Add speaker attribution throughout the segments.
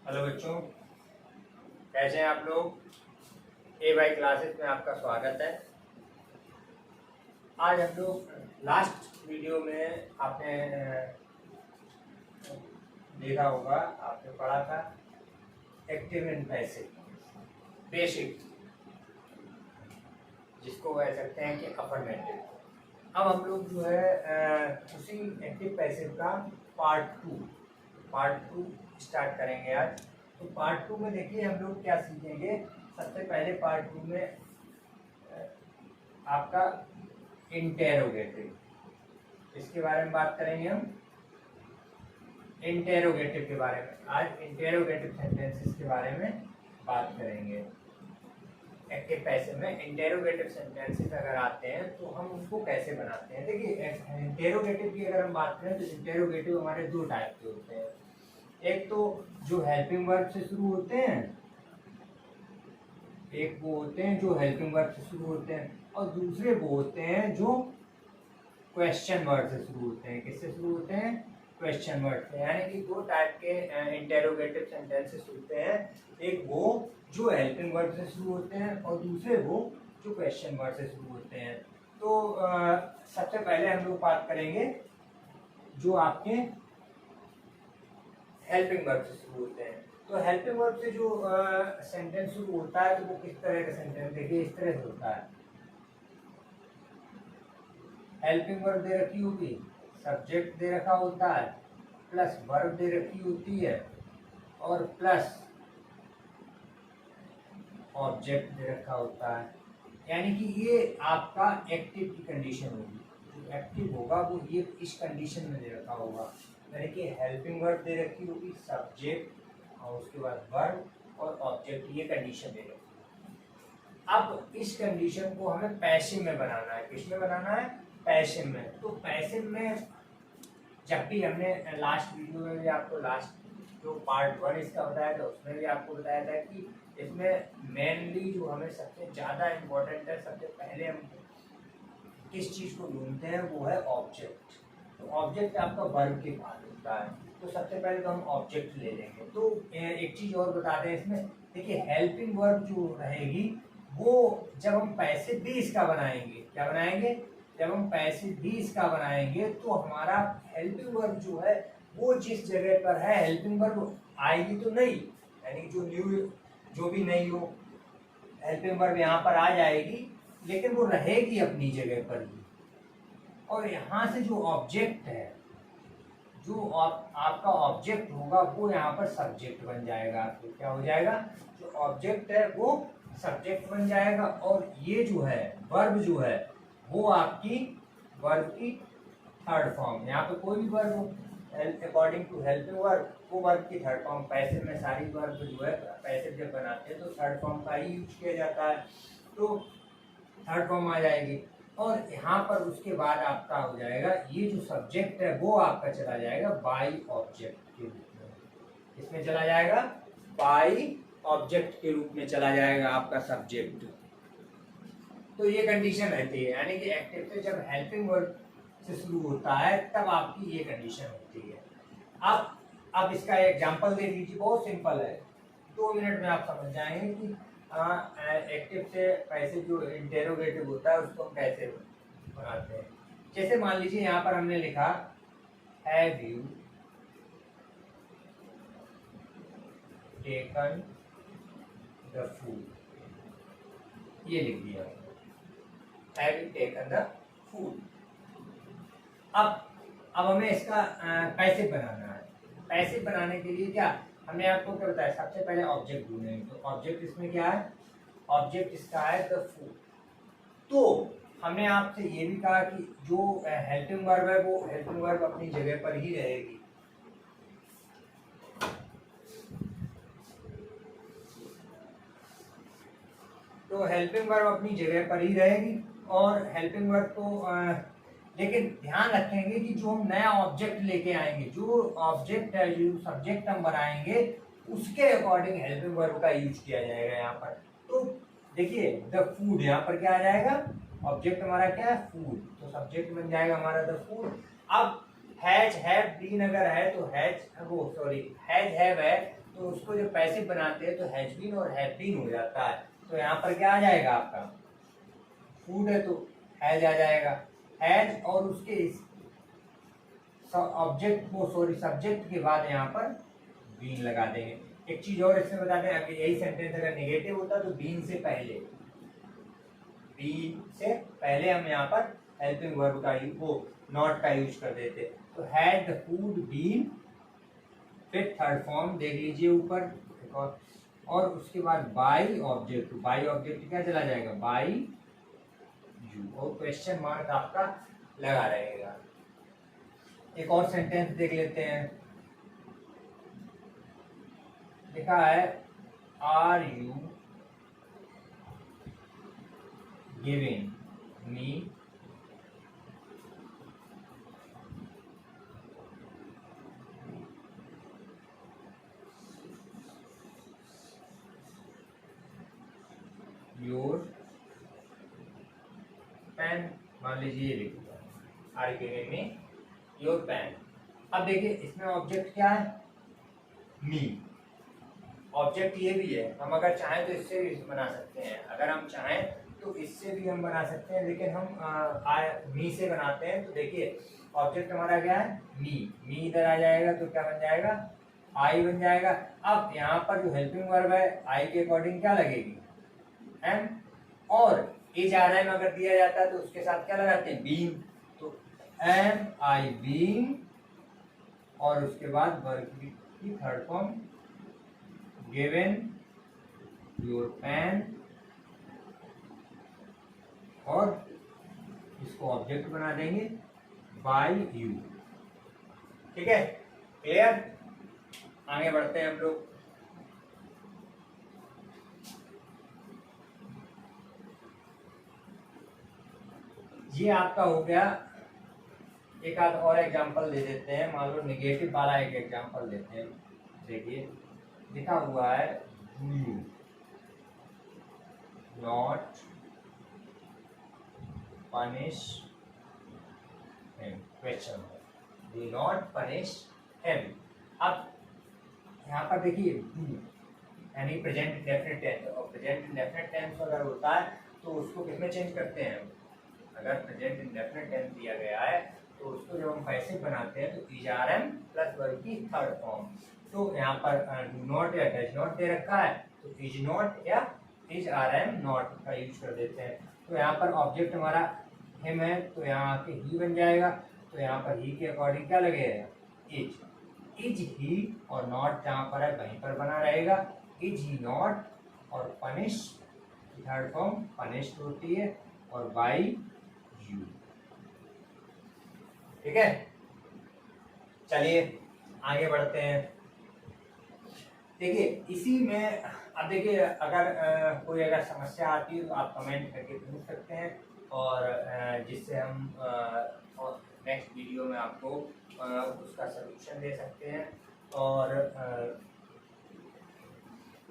Speaker 1: Hello बच्चों, कैसे हैं आप लोग। ए वाई क्लासेस में आपका स्वागत है। आज हम लोग लास्ट वीडियो में आपने देखा होगा, आपने पढ़ा था एक्टिव एंड पैसिव बेसिक, जिसको कह सकते हैं कि अफर्मेटिव। अब हम लोग जो है उसी एक्टिव पैसिव का पार्ट टू स्टार्ट करेंगे आज। तो पार्ट टू में देखिए हम लोग क्या सीखेंगे। सबसे पहले पार्ट टू में आपका इंटेरोगेटिव, इसके बारे में बात करेंगे हम। इंटेरोगेटिव के बारे में आज इंटेरोगेटिव सेंटेंसेस के बारे में बात करेंगे। एक्टिव पैसिव में इंटेरोगेटिव सेंटेंसेस अगर आते हैं तो हम उनको कैसे बनाते हैं। देखिए इंटेरोगेटिव की अगर हम बात करें तो इंटेरोगेटिव हमारे दो टाइप के होते हैं। एक तो जो हेल्पिंग वर्ब से शुरू होते हैं, एक वो होते हैं जो हेल्पिंग वर्ब से शुरू होते हैं, और दूसरे वो होते हैं जो क्वेश्चन वर्ड से शुरू होते हैं। किससे शुरू होते हैं? क्वेश्चन वर्ड से। यानी कि दो टाइप के इंटेरोगेटिव सेंटेंसेस होते हैं। एक वो जो हेल्पिंग वर्ड से शुरू होते हैं और दूसरे वो जो क्वेश्चन वर्ड से शुरू होते हैं। तो सबसे पहले हम लोग बात करेंगे जो आपके हेल्पिंग वर्ब से शुरू होते हैं। तो हेल्पिंग वर्ब से जो सेंटेंस शुरू होता है तो वो किस तरह का सेंटेंस, देखिए इस तरह से होता है। हेल्पिंग वर्ब दे रखी होगी, सब्जेक्ट दे रखा होता है, प्लस वर्ब दे रखी होती है और प्लस ऑब्जेक्ट दे रखा होता है। यानी कि ये आपका एक्टिव की कंडीशन होगी। जो एक्टिव होगा वो ये इस कंडीशन में दे रखा होगा। यानी कि हेल्पिंग वर्ब दे रखी होगी, सब्जेक्ट और उसके बाद वर्ब और ऑब्जेक्ट, ये कंडीशन दे रखी है। अब इस कंडीशन को हमें पैसिव में बनाना है। किस में बनाना है? पैसिव में। तो पैसिव में जब भी हमने लास्ट वीडियो में भी आपको लास्ट जो पार्ट वन इसका बताया था उसमें भी आपको बताया था कि इसमें मेनली जो हमें सबसे ज़्यादा इम्पोर्टेंट है, सबसे पहले हम किस चीज़ को ढूंढते हैं वो है ऑब्जेक्ट। तो ऑब्जेक्ट आपका वर्ब के बाद होता है। तो सबसे पहले तो हम ऑब्जेक्ट ले लेंगे। तो एक चीज़ और बता दें इसमें, देखिए हेल्पिंग वर्ब जो रहेगी वो जब हम पैसिव भी इसका बनाएंगे, क्या बनाएंगे? जब हम पैसिव भी इसका बनाएंगे तो हमारा हेल्पिंग वर्ब जो है वो जिस जगह पर है हेल्पिंग वर्ब आएगी तो नहीं, यानी जो भी नहीं हो हेल्पिंग वर्ब यहाँ पर आ जाएगी, लेकिन वो रहेगी अपनी जगह पर ही। और यहाँ से जो ऑब्जेक्ट है, जो आपका ऑब्जेक्ट होगा वो यहाँ पर सब्जेक्ट बन जाएगा। आपको क्या हो जाएगा? जो ऑब्जेक्ट है वो सब्जेक्ट बन जाएगा। और ये जो है वर्ब जो है वो आपकी वर्ब की थर्ड फॉर्म। यहाँ पे कोई भी वर्ब हो अकॉर्डिंग टू हेल्पिंग वर्ब वो वर्ब की थर्ड फॉर्म। पैसिव में सारी वर्ब जो है पैसिव जब बनाते हैं तो थर्ड फॉर्म का ही यूज किया जाता है। तो थर्ड फॉर्म आ जाएगी और यहाँ पर उसके बाद आपका हो जाएगा ये जो सब्जेक्ट है वो आपका चला जाएगा बाई ऑब्जेक्ट के रूप में। इसमें चला जाएगा बाई ऑब्जेक्ट के रूप में चला जाएगा आपका सब्जेक्ट। तो ये कंडीशन रहती है, यानी कि एक्टिव से जब हेल्पिंग वर्ब से शुरू होता है तब आपकी ये कंडीशन होती है। अब इसका एग्जांपल देख लीजिए, बहुत सिंपल है, 2 मिनट में आप समझ जाएंगे कि एक्टिव से पैसिव जो इंटेरोगेटिव होता है उसको हम कैसे बनाते हैं। जैसे मान लीजिए यहाँ पर हमने लिखा have you taken the food, ये लिख दिया, have you taken the food. अब हमें इसका पैसिव बनाना है। पैसिव बनाने के लिए क्या हमने आपको क्या बताया? सबसे पहले ऑब्जेक्ट ढूंढेंगे। तो ऑब्जेक्ट इसमें क्या है? ऑब्जेक्ट इसका है द फूड। तो हमने आपसे ये भी कहा कि जो हेल्पिंग वर्ब है वो हेल्पिंग वर्ब अपनी जगह पर ही रहेगी। तो हेल्पिंग वर्ब अपनी जगह पर ही रहेगी और हेल्पिंग वर्ब को लेकिन ध्यान रखेंगे कि जो हम नया ऑब्जेक्ट लेके आएंगे, जो ऑब्जेक्ट है, जो सब्जेक्ट हम बनाएंगे उसके अकॉर्डिंग हेल्पिंग वर्ब का यूज किया जाएगा यहाँ पर। तो देखिए द फूड, यहाँ पर क्या आ जाएगा? ऑब्जेक्ट हमारा क्या है? फूड। तो सब्जेक्ट बन जाएगा हमारा द फूड। अब हैज हैव बीन अगर है तो हैज हैव है तो उसको जब पैसिव बनाते हैं तो हैज बीन और हैव बीन हो जाता है। तो यहाँ पर क्या आ जाएगा आपका, फूड है तो हैज आ जाएगा, हैज और उसके ऑब्जेक्ट को सब्जेक्ट के बाद यहाँ पर बीन लगा देंगे। एक चीज और इसमें बता दें, अगर यही सेंटेंस अगर नेगेटिव होता तो बीन से पहले हम यहाँ पर हेल्पिंग वर्ब का नॉट का यूज कर देते। तो हैड द फूड बीन, फिर थर्ड फॉर्म देख लीजिए ऊपर, और उसके बाद बाय ऑब्जेक्ट क्या चला जाएगा, बाय यू, और क्वेश्चन मार्क आपका लगा रहेगा। एक और सेंटेंस देख लेते हैं, लिखा है are you giving me your pen, मान लीजिए लिखा are giving me your pen. अब देखिए इसमें ऑब्जेक्ट क्या है, मी, ऑब्जेक्ट ये भी है। हम अगर चाहें तो इससे भी बना सकते हैं, अगर हम चाहें तो इससे भी हम बना सकते हैं, लेकिन हम मी से बनाते हैं। तो देखिए ऑब्जेक्ट हमारा क्या है, मी इधर आ जाएगा तो क्या बन जाएगा, आई बन जाएगा। अब यहाँ पर जो हेल्पिंग वर्ब है आई के अकॉर्डिंग क्या लगेगी, एम, और इज आर एम अगर दिया जाता है तो उसके साथ क्या लगाते हैं, बीन। तो एम आई बीन, और उसके बाद वर्ब की third form given your pen, और इसको ऑब्जेक्ट बना देंगे बाय यू। ठीक है, क्लियर। आगे बढ़ते हैं हम लोग। ये आपका हो गया। एक आध और एग्जांपल दे देते हैं, मान लो नेगेटिव वाला एक एग्जांपल देते हैं। देखिए लिखा हुआ है do you not punish him, question, do not punish him. अब यहाँ पर देखिए डू यानी प्रेजेंट इंडेफिनिट टेंस, और प्रेजेंट इंडेफिनिट टेंस अगर होता है तो उसको किसमें चेंज करते हैं, अगर प्रेजेंट इंडेफिनिट टेंस दिया गया है तो उसको जब हम पैसिव बनाते हैं तो is are am plus verb की थर्ड फॉर्म। तो यहाँ पर डू नॉट या डज नॉट दे रखा है तो इज नॉट या इज आर एम नॉट का यूज कर देते हैं। तो यहाँ पर ऑब्जेक्ट हमारा हिम है तो यहाँ के ही बन जाएगा। तो यहाँ पर ही के अकॉर्डिंग क्या लगेगा, इज ही, और नॉट जहाँ पर है वहीं पर बना रहेगा, इज ही नॉट, और पनिश थर्ड फॉर्म पनिश होती है, और बाय यू। ठीक है, चलिए आगे बढ़ते हैं। देखिए इसी में अब देखिए अगर कोई अगर समस्या आती है तो आप कमेंट करके पूछ सकते हैं, और जिससे हम नेक्स्ट वीडियो में आपको उसका सलूशन दे सकते हैं। और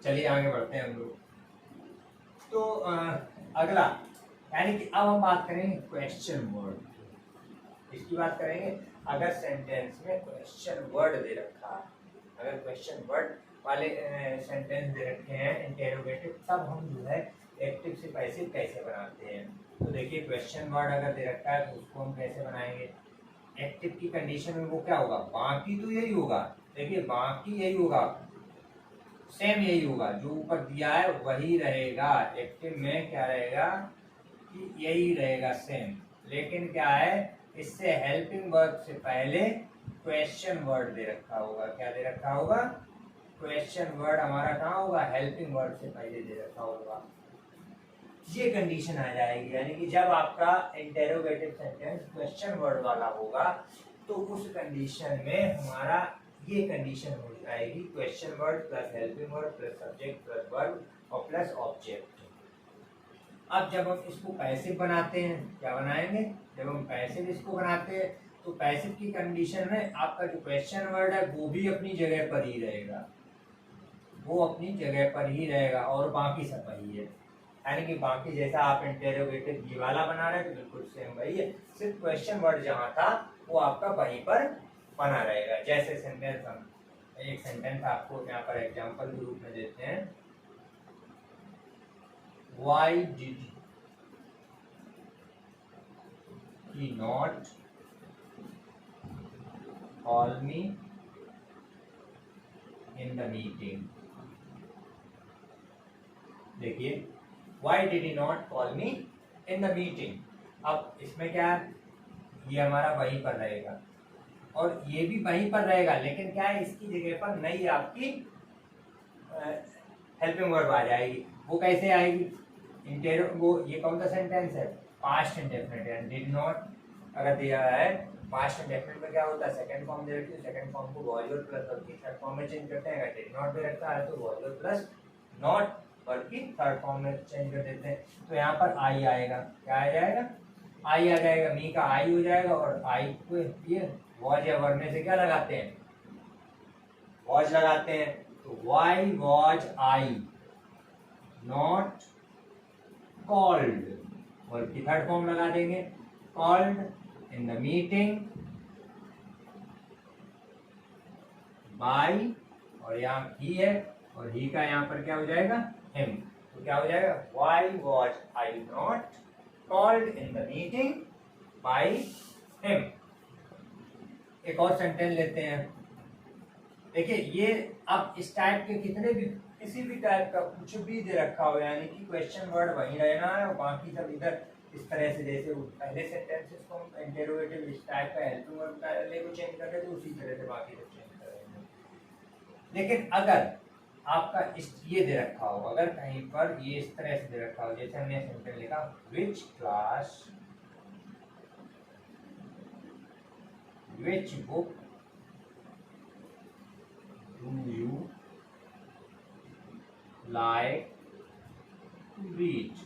Speaker 1: चलिए आगे बढ़ते हैं हम लोग। तो अगला यानी कि अब हम बात करेंगे क्वेश्चन वर्ड, इसकी बात करेंगे। अगर सेंटेंस में क्वेश्चन वर्ड दे रखा है, अगर क्वेश्चन वर्ड वाले सेंटेंस दे रखे हैं इंटेरोगेटिव, तब हम जो है एक्टिव से पैसिव कैसे बनाते हैं। तो देखिए क्वेश्चन वर्ड अगर दे रखा है तो उसको हम कैसे बनाएंगे, एक्टिव की कंडीशन में वो क्या होगा, बाकी तो यही होगा। देखिए बाकी यही होगा, सेम यही होगा, जो ऊपर दिया है वही रहेगा। एक्टिव में क्या रहेगा कि यही रहेगा सेम, लेकिन क्या है इससे हेल्पिंग वर्ब से पहले क्वेश्चन वर्ड दे रखा होगा। क्या दे रखा होगा, क्वेश्चन वर्ड हमारा कहाँ होगा, हेल्पिंग वर्ब से पहले दे रखा होगा। ये कंडीशन आ जाएगी, यानी कि जब आपका इंटेरोगेटिव सेंटेंस क्वेश्चन वर्ड वाला होगा तो उस कंडीशन में हमारा ये कंडीशन हो जाएगी, question word plus helping word plus subject plus verb और प्लस ऑब्जेक्ट। अब जब हम इसको पैसिव बनाते हैं, क्या बनाएंगे, जब हम पैसिव इसको बनाते हैं तो पैसिव की कंडीशन में आपका जो क्वेश्चन वर्ड है वो भी अपनी जगह पर ही रहेगा, वो अपनी जगह पर ही रहेगा, और बाकी सब वही है। यानी कि बाकी जैसा आप इंटेरोगेटिव ये वाला बना रहे हैं तो बिल्कुल सेम वही है, सिर्फ क्वेश्चन वर्ड जहाँ था वो आपका वहीं पर बना रहेगा। जैसे सेंटेंस हम एक सेंटेंस आपको यहाँ पर एग्जांपल के रूप में देते हैं, why did he not call me in the meeting. देखिए, why did he not call me in the meeting. अब इसमें क्या है, ये हमारा वहीं पर रहेगा और ये भी वहीं पर रहेगा, लेकिन क्या है, इसकी जगह पर नई आपकी हेल्पिंग वर्ब आ जाएगी। वो कैसे आएगी, वो ये कौन सा सेंटेंस है, पास्ट इंडेफिनिट है। डिड नॉट अगर दिया है पास्ट इंडेफिनिट में क्या होता है, सेकंड फॉर्म दे रखी है, सेकंड फॉर्म को वॉज और प्लस वर्ब की थर्ड फॉर्म में चेंज करते हैं। अगर डिड नॉट दे रखा है तो वॉज और प्लस नॉट वर्ब की थर्ड फॉर्म में चेंज कर देते हैं। तो यहाँ पर आई आएगा, क्या आ जाएगा, आई आ जाएगा, मी का आई हो जाएगा और आई को ये वॉज या वर्ब में से क्या लगाते हैं, वॉज लगाते हैं। तो why was I not called, verb की थर्ड फॉर्म लगा देंगे, called in the meeting by, और यहाँ ही है और ही का यहाँ पर क्या हो जाएगा, हिम। तो क्या हो जाएगा, Y was I not called in the meeting by him. एक और सेंटेंस लेते हैं। देखिए, ये अब इस टाइप के कितने भी, किसी भी टाइप का कुछ भी दे रखा हो, यानी कि क्वेश्चन वर्ड वहीं रहना है और बाकी सब इधर इस तरह से, जैसे पहले सेंटेंसेस को हम इंटरोगेटिव इस टाइप का हेल्पिंग वर्ब का को चेंज कर रहे थे, उसी तरह से बाकी सब चेंज कर रहे हैं। लेकिन अगर आपका इस ये दे रखा हो, अगर कहीं पर ये इस तरह से दे रखा हो, जैसे हमने सेंटेंस लिखा, which class which book do you like to read,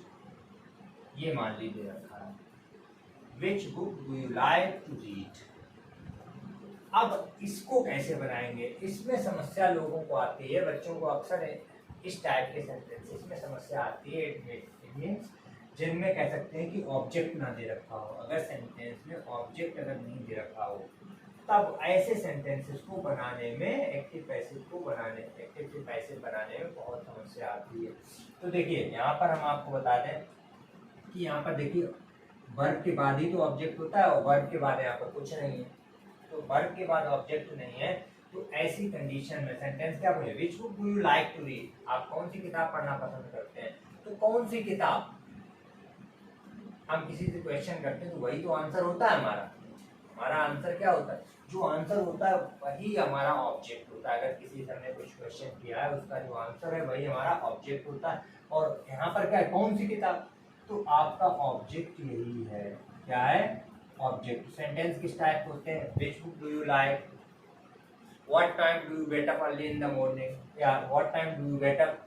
Speaker 1: ये मान लीजिए रखा है, which book do you like to read. अब इसको कैसे बनाएंगे, इसमें समस्या लोगों को आती है, बच्चों को अक्सर इस टाइप के सेंटेंसेस में समस्या आती है। इट मीन्स जिनमें कह सकते हैं कि ऑब्जेक्ट ना दे रखा हो। अगर सेंटेंस में ऑब्जेक्ट अगर नहीं दे रखा हो, तब ऐसे सेंटेंसेस को बनाने में, एक्टिव पैसिव को बनाने, एक्टिव से पैसिव बनाने में बहुत समस्या आती है। तो देखिए, यहाँ पर हम आपको बता दें कि यहाँ पर देखिए, वर्ब के बाद ही तो ऑब्जेक्ट होता है और वर्ब के बाद यहाँ पर कुछ नहीं है। तो वर्ब के बाद ऑब्जेक्ट नहीं है, तो ऐसी कंडीशन में सेंटेंस क्या बोले, which book do you like to read, आप कौन सी किताब पढ़ना पसंद करते हैं। तो कौन सी किताब, हम किसी से क्वेश्चन करते हैं तो वही तो आंसर होता है हमारा। हमारा आंसर क्या होता है, जो आंसर होता है वही हमारा ऑब्जेक्ट होता है। अगर किसी से हमने कुछ क्वेश्चन किया है, उसका जो आंसर है वही हमारा ऑब्जेक्ट होता है। और यहाँ पर क्या है, कौन सी किताब, तो आपका ऑब्जेक्ट यही है, क्या है, ऑब्जेक्ट। सेंटेंस किस टाइप होते हैं, which book do you like, what time do you get up early in the morning, या what time do you get up,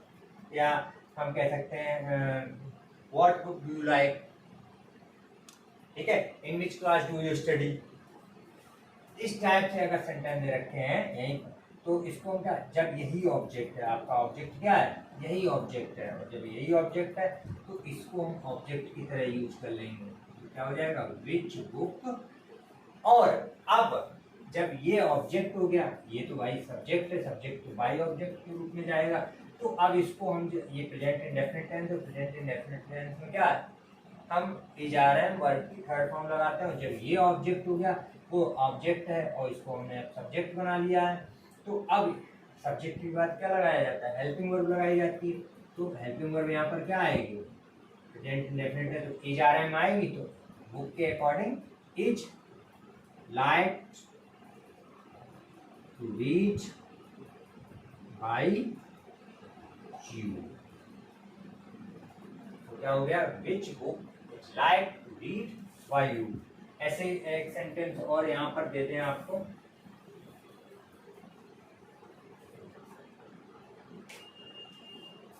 Speaker 1: या हम कह सकते हैं what book do you like, ठीक है, in which class do you study. इस type से अगर सेंटेंस दे रखे हैं यहीं, तो इसको हम क्या, जब यही ऑब्जेक्ट है, आपका ऑब्जेक्ट क्या है, यही ऑब्जेक्ट है, और जब यही ऑब्जेक्ट है तो इसको हम ऑब्जेक्ट की तरह यूज कर लेंगे। तो क्या हो जाएगा, विच बुक। और अब जब ये ऑब्जेक्ट हो गया, ये तो भाई सब्जेक्ट है, सब्जेक्ट तो बाई ऑब्जेक्ट के रूप में जाएगा। तो अब इसको हम, ये प्रेजेंट इंडेफिनिट टेंस, तो प्रेजेंट इंडेफिनिट टेंस में क्या है, हम इजारन वर्ब की थर्ड फॉर्म लगाते हैं। जब ये ऑब्जेक्ट हो गया, वो ऑब्जेक्ट है और इसको हमने सब्जेक्ट बना लिया है, तो अब सब्जेक्ट के बाद क्या लगाया जाता है, हेल्पिंग वर्ब लगाई जाती है। तो हेल्पिंग वर्ब यहाँ पर क्या आएगी, प्रेजेंट इंडेफिनिट है तो इजारन आएगी, तो बुक के according is like to read by you. तो क्या हो गया, which book is like to read by you. ऐसे एक सेंटेंस और यहाँ पर देते हैं आपको,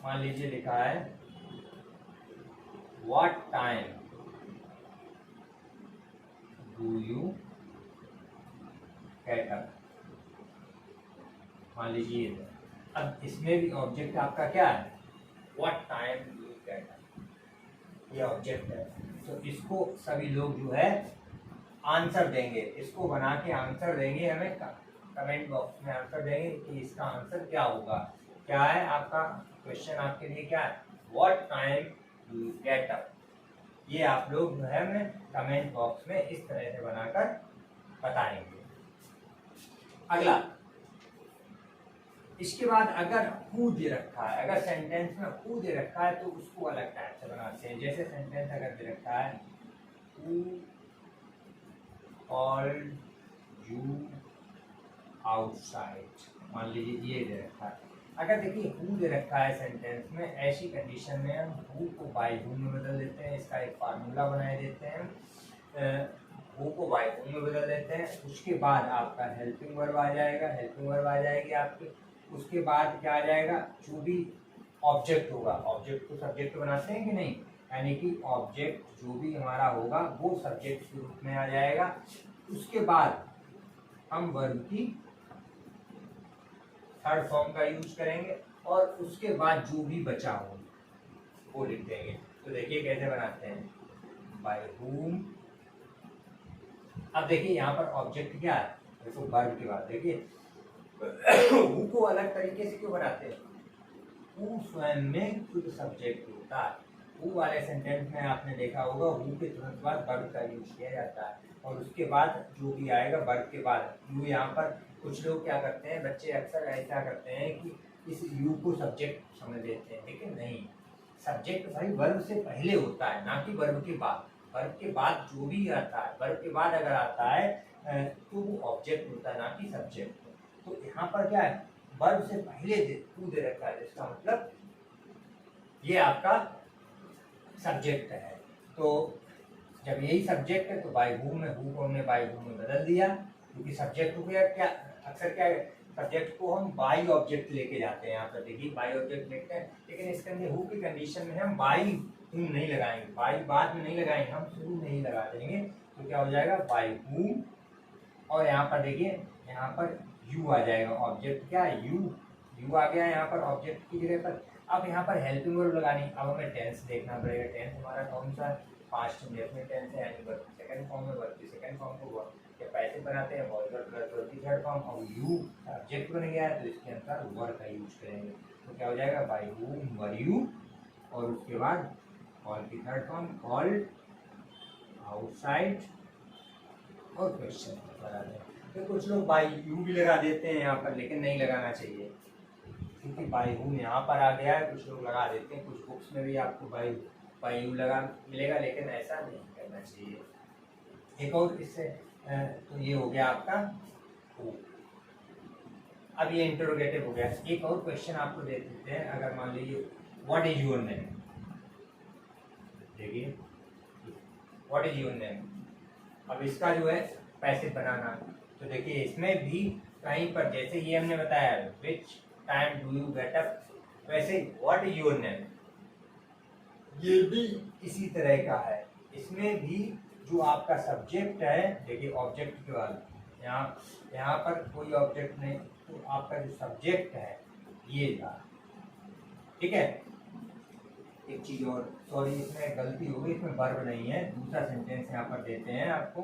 Speaker 1: मान लीजिए लिखा है, what time do you get up. मान लीजिए, अब इसमें भी ऑब्जेक्ट आपका क्या है, what time do you get up, ये ऑब्जेक्ट है। तो इसको सभी लोग जो है आंसर देंगे, इसको बना के आंसर देंगे हमें कमेंट बॉक्स में आंसर देंगे कि इसका आंसर क्या होगा। क्या है आपका क्वेश्चन, आपके लिए क्या है, what time do you get up. ये आप लोग जो है हमें कमेंट बॉक्स में इस तरह से बनाकर बताएंगे। अगला, इसके बाद अगर हु दे रखा है, अगर सेंटेंस में हु दे रखा है तो उसको अलग टाइप से बनाते हैं। जैसे सेंटेंस अगर दे रखा है हु कॉल्ड यू आउटसाइड, मान लीजिए ये दे रखा है। अगर देखिए हु दे रखा है सेंटेंस में, ऐसी कंडीशन में हम हु को बाय हु में बदल देते हैं। इसका एक फार्मूला बनाए देते हैं, हु को बाय हु में बदल देते हैं। उसके बाद आपका हेल्पिंग वर्ब आ जाएगा, हेल्पिंग वर्ब आ जाएगी आपकी। उसके बाद क्या आ जाएगा, जो भी ऑब्जेक्ट होगा, ऑब्जेक्ट को सब्जेक्ट बनाते हैं कि नहीं, यानी कि ऑब्जेक्ट जो भी हमारा होगा वो सब्जेक्ट के रूप में आ जाएगा। उसके बाद हम वर्ब की थर्ड फॉर्म का यूज करेंगे और उसके बाद जो भी बचा हो वो लिख देंगे। तो देखिए कैसे बनाते हैं, बाय whom। अब देखिए यहाँ पर ऑब्जेक्ट क्या है, देखो वर्ब के बाद देखिए हु को अलग तरीके से क्यों बनाते हैं, हु स्वयं में खुद सब्जेक्ट होता है। हु वाले सेंटेंस में आपने देखा होगा हु के तुरंत बाद वर्ब का यूज किया जाता है और उसके बाद जो भी आएगा वर्ब के बाद यू। यहाँ पर कुछ लोग क्या करते हैं, बच्चे अक्सर ऐसा करते हैं कि इस यू को सब्जेक्ट समझ लेते हैं, लेकिन नहीं, सब्जेक्ट भाई वर्ब से पहले होता है, ना कि वर्ब के बाद। वर्ब के बाद जो भी आता है, वर्ब के बाद अगर आता है तो वो ऑब्जेक्ट होता है, ना कि सब्जेक्ट। तो यहाँ पर क्या है, वर्ब से पहले टू दे रखा है, जिसका मतलब ये आपका सब्जेक्ट है। तो जब यही सब्जेक्ट है तो बाय हूम में हु को हमने बाय हूम में बदल दिया, क्योंकि सब्जेक्ट को क्या अक्सर क्या है, सब्जेक्ट को हम बाई ऑब्जेक्ट लेके जाते हैं। यहाँ पर देखिए बाई ऑब्जेक्ट लेते हैं, लेकिन इसके अंदर हु की कंडीशन में हम बाई हूम नहीं लगाएंगे, बाई बाद में नहीं लगाएंगे, हम शुरू में ही लगा देंगे। तो क्या हो जाएगा, बाय हूम। और यहाँ पर देखिए यहाँ पर यू आ जाएगा, ऑब्जेक्ट क्या है, यू आ गया यहाँ पर ऑब्जेक्ट की जगह पर। अब यहाँ पर हेल्पिंग वर्ब लगानी, अब हमें टेंस देखना पड़ेगा। टेंस हमारा कौन सा, पास्ट इंडेफिनिट टेंस है, यानी वर्ब सेकंड फॉर्म में, वर्ब की सेकंड फॉर्म को के पैसे बनाते हैं, वर्ब प्लस वर्ब की थर्ड फॉर्म। और यू सब्जेक्ट बन गया है तो इसके अंदर वर्ब का यूज करेंगे। तो क्या हो जाएगा, बाय हूम वर यू, और उसके बाद कॉल की थर्ड फॉर्म कॉल्ड आउटसाइड और क्वेश्चन बना दें। तो कुछ लोग बाय यू भी लगा देते हैं यहाँ पर, लेकिन नहीं लगाना चाहिए, क्योंकि बाय हूम यहाँ पर आ गया है। कुछ लोग लगा देते हैं, कुछ बुक्स में भी आपको बाय यू लगा मिलेगा, लेकिन ऐसा नहीं करना चाहिए। एक और इससे तो ये हो गया आपका हु। अब ये इंटरोगेटिव हो गया। एक और क्वेश्चन आपको दे देते हैं, अगर मान लीजिए व्हाट इज योर नेम, देखिए व्हाट इज योर नेम। अब इसका जो है पैसिव बनाना, तो देखिए इसमें भी कहीं पर जैसे ये हमने बताया which time do you get up, वैसे व्हाट इज योर नेम ये भी इसी तरह का है। इसमें भी जो आपका सब्जेक्ट है, देखिए ऑब्जेक्ट के बाद यहाँ पर कोई ऑब्जेक्ट नहीं, तो आपका जो सब्जेक्ट है ये था, ठीक है। एक चीज और, सॉरी इसमें गलती हो गई, इसमें वर्ब नहीं है, दूसरा सेंटेंस यहाँ पर देते हैं आपको,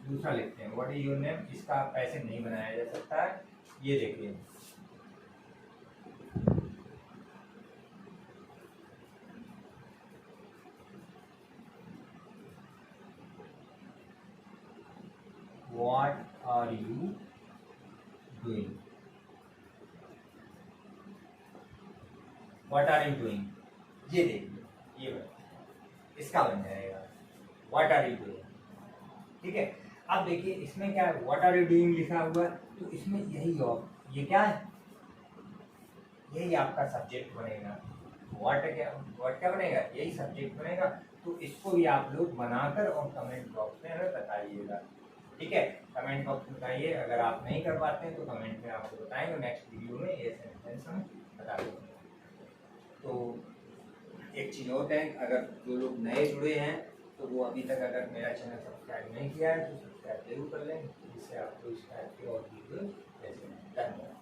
Speaker 1: दूसरा लिखते हैं व्हाट इज योर नेम। इसका पैसिव नहीं बनाया जा सकता है, ये देखिए What are you doing? What are you doing? ये देखिए, ये इसका बन जाएगा What are you doing, ठीक है। अब देखिए इसमें क्या है, What are you doing लिखा हुआ है, तो इसमें यही ये क्या है, यही आपका सब्जेक्ट बनेगा। What क्या बनेगा, यही सब्जेक्ट बनेगा। तो इसको भी आप लोग बनाकर और कमेंट बॉक्स में हमें बताइएगा, ठीक है। कमेंट बॉक्स में बताइए, अगर आप नहीं कर पाते हैं तो कमेंट में आपको बताएंगे, नेक्स्ट वीडियो में ये सेंटेंस हम बता देंगे। तो एक चीज़ और है, अगर जो लोग नए जुड़े हैं तो वो अभी तक अगर मेरा चैनल सब्सक्राइब नहीं किया है तो सब्सक्राइब जरूर कर लें, जिससे आपको इस टाइप के और वीडियो जैसे धन्यवाद।